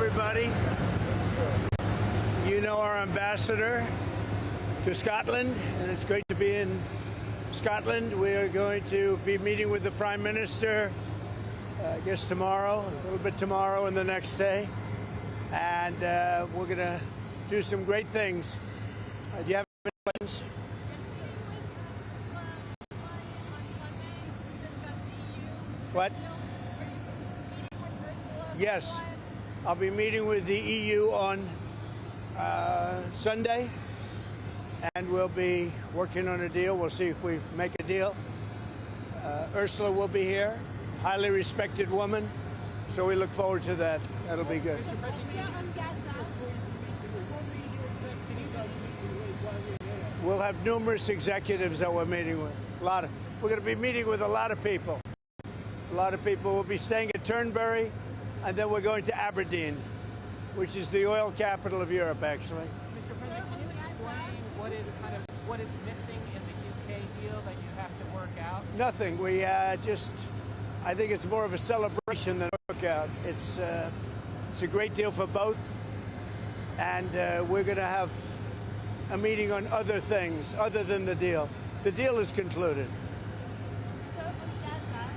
everybody. You know our ambassador to Scotland, and it's great to be in Scotland. We are going to be meeting with the Prime Minister, I guess tomorrow, a little bit tomorrow and the next day. And we're going to do some great things. Do you have any questions? What? Yes. I'll be meeting with the EU on Sunday, and we'll be working on a deal. We'll see if we make a deal. Ursula will be here, highly respected woman, so we look forward to that. That'll be good. We'll have numerous executives that we're meeting with. We're going to be meeting with a lot of people. A lot of people will be staying at Turnberry, and then we're going to Aberdeen, which is the oil capital of Europe, actually. Mr. President, can you explain what is missing in the UK deal that you have to work out? Nothing. We I think it's more of a celebration than a workout. It's a great deal for both, and we're going to have a meeting on other things other than the deal. The deal is concluded. So on Gaza,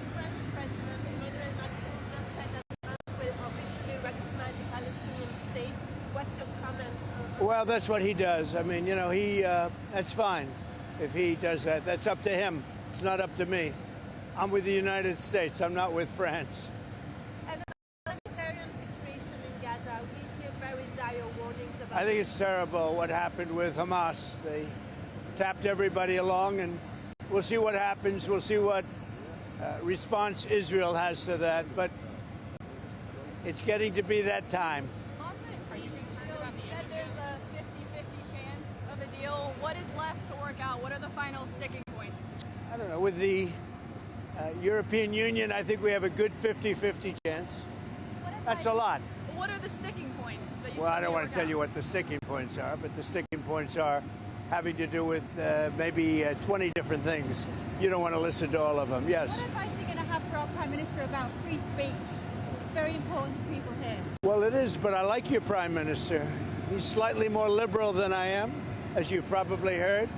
the French President Emmanuel Macron just said that France will officially recognize the Palestinian state. What's your comment on Well, that's what he does. I mean, you know, that's fine if he does that. That's up to him. It's not up to me. I'm with the United States. I'm not with France. and the humanitarian situation in Gaza? We hear very dire warnings about I think it's terrible what happened with Hamas. They tapped everybody along, and we'll see what happens. We'll see what response Israel has to that. But it's getting to be that time. Are you concerned about the images? There's a 50-50 chance of a deal. What is left to work out? What are the final sticking points? I don't know. With the European Union, I think we have a good 50-50 chance. That's a lot. What are the sticking points that you Well, still I don't need want to tell work you out? what the sticking points are, but the sticking points are having to do with maybe 20 different things. You don't want to listen to all of them. Yes. What advice are you going to have for our Prime Minister about free speech? It's very important to people here. Well, it is, but I like your Prime Minister. He's slightly more liberal than I am, as you've probably heard,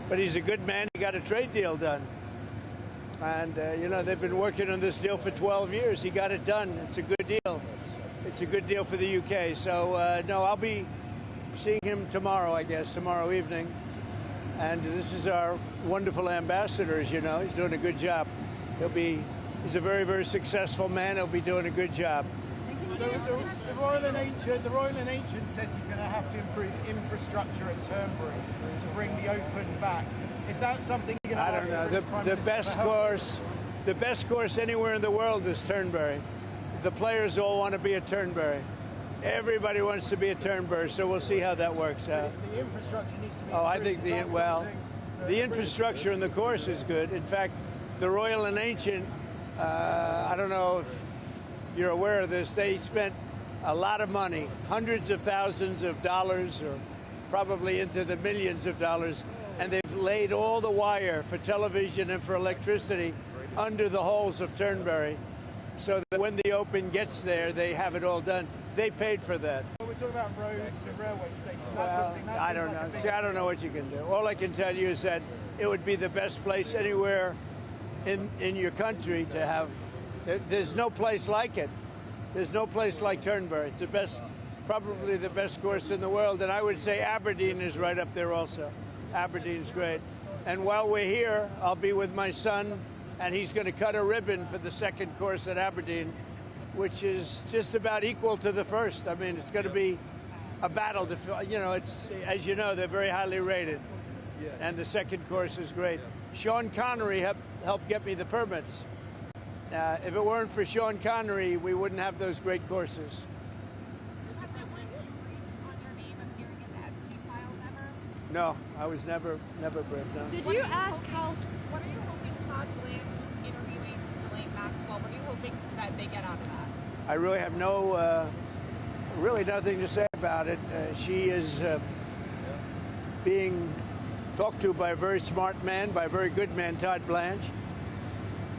but he's a good man. He got a trade deal done. And, you know, they've been working on this deal for 12 years. He got it done. It's a good deal. It's a good deal for the UK. So, no, I'll be seeing him tomorrow, I guess, tomorrow evening. And this is our wonderful ambassador, as you know. He's doing a good job. He's a very, very successful man. He'll be doing a good job. The Royal and Ancient says you're going to have to improve infrastructure at Turnberry to bring the Open back. Is that something you're going to I don't know. The best course anywhere in the world is Turnberry. The players all want to be at Turnberry. Everybody wants to be at Turnberry, so we'll see how that works out. The infrastructure needs to be I think the infrastructure in the course is good. In fact, the Royal and Ancient, I don't know if you're aware of this, they spent a lot of money, hundreds of thousands of dollars, or probably into the millions of dollars, and they've laid all the wire for television and for electricity under the holes of Turnberry, so that when the Open gets there, they have it all done. They paid for that. We're talking about roads and railway stations. Well, I don't know. See, I don't know what you can do. All I can tell you is that it would be the best place anywhere in your country to have. There's no place like it. There's no place like Turnberry. It's the best, probably the best course in the world. And I would say Aberdeen is right up there also. Aberdeen's great. And while we're here, I'll be with my son, and he's going to cut a ribbon for the second course at Aberdeen, which is just about equal to the first. I mean, it's going to be a battle. You know, it's, as you know, they're very highly rated. And the second course is great. Sean Connery helped get me the permits. If it weren't for Sean Connery, we wouldn't have those great courses. Mr. President, do you read on your name appearing in the Epstein files ever? No, I was never briefed. No. Did you ask how... What are you hoping Todd, Blanche interviewing Ghislaine Maxwell? What are you hoping that they get out of that? I really have really nothing to say about it. She is being talked to by a very smart man, by a very good man, Todd Blanche.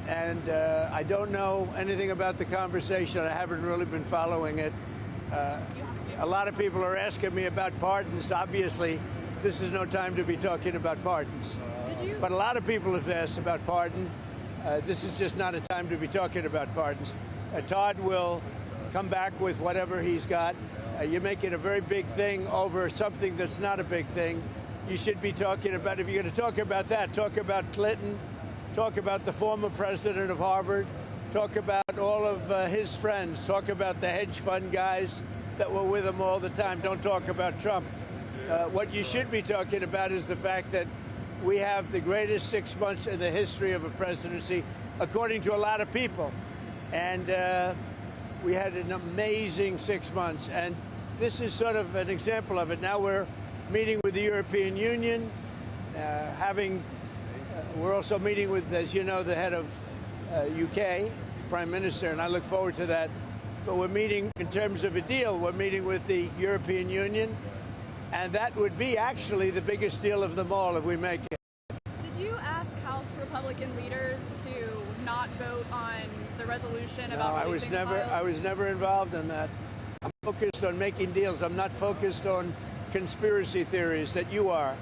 and I don't know anything about the conversation. I haven't really been following it. A lot of people are asking me about pardons. Obviously, this is no time to be talking about pardons. But a lot of people have asked about pardon. This is just not a time to be talking about pardons. Todd will come back with whatever he's got. You're making a very big thing over something that's not a big thing. You should be talking about, if you're going to talk about that, talk about Clinton, talk about the former president of Harvard, talk about all of his friends, talk about the hedge fund guys that were with him all the time. Don't talk about Trump. What you should be talking about is the fact that we have the greatest 6 months in the history of a presidency, according to a lot of people. And we had an amazing 6 months. And this is sort of an example of it. Now we're meeting with the European Union, we're also meeting with, as you know, the head of UK, Prime Minister, and I look forward to that. But we're meeting in terms of a deal. We're meeting with the European Union, and that would be actually the biggest deal of them all if we make it. Did you ask House Republican leaders to not vote on the resolution about releasing the files? I was never involved in that. I'm focused on making deals. I'm not focused on conspiracy theories that you are.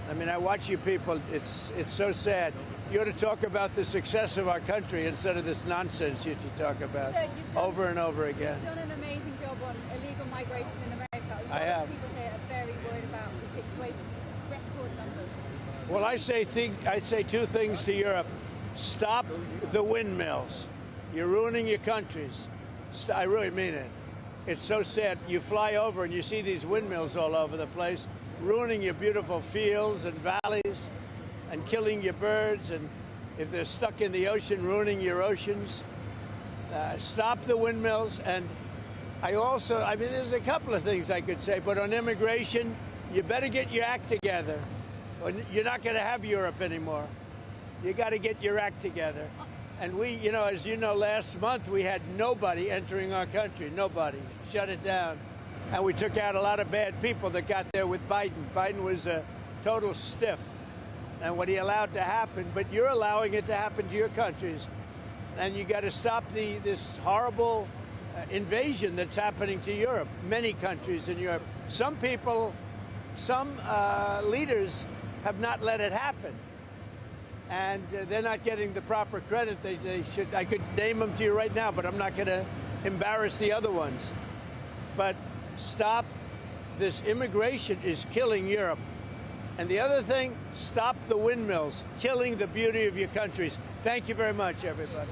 I mean, I watch you people. It's so sad. You ought to talk about the success of our country instead of this nonsense that you talk about over and over again. You've done an amazing job on illegal migration in America. I have. People here are very worried about the situation. Record numbers. Well, I say two things to Europe. Stop the windmills. You're ruining your countries. I really mean it. It's so sad. You fly over and you see these windmills all over the place, ruining your beautiful fields and valleys and killing your birds, and if they're stuck in the ocean, ruining your oceans. Stop the windmills. And I mean, there's a couple of things I could say, but on immigration, you better get your act together. You're not going to have Europe anymore. You got to get your act together. And we, you know, as you know, last month we had nobody entering our country, nobody. Shut it down. And we took out a lot of bad people that got there with Biden. Biden was a total stiff. And what he allowed to happen, but you're allowing it to happen to your countries. And you got to stop this horrible invasion that's happening to Europe, many countries in Europe. Some people, some leaders have not let it happen. And they're not getting the proper credit they should. I could name them to you right now, but I'm not going to embarrass the other ones. But stop. This immigration is killing Europe. And the other thing, stop the windmills, killing the beauty of your countries. Thank you very much, everybody.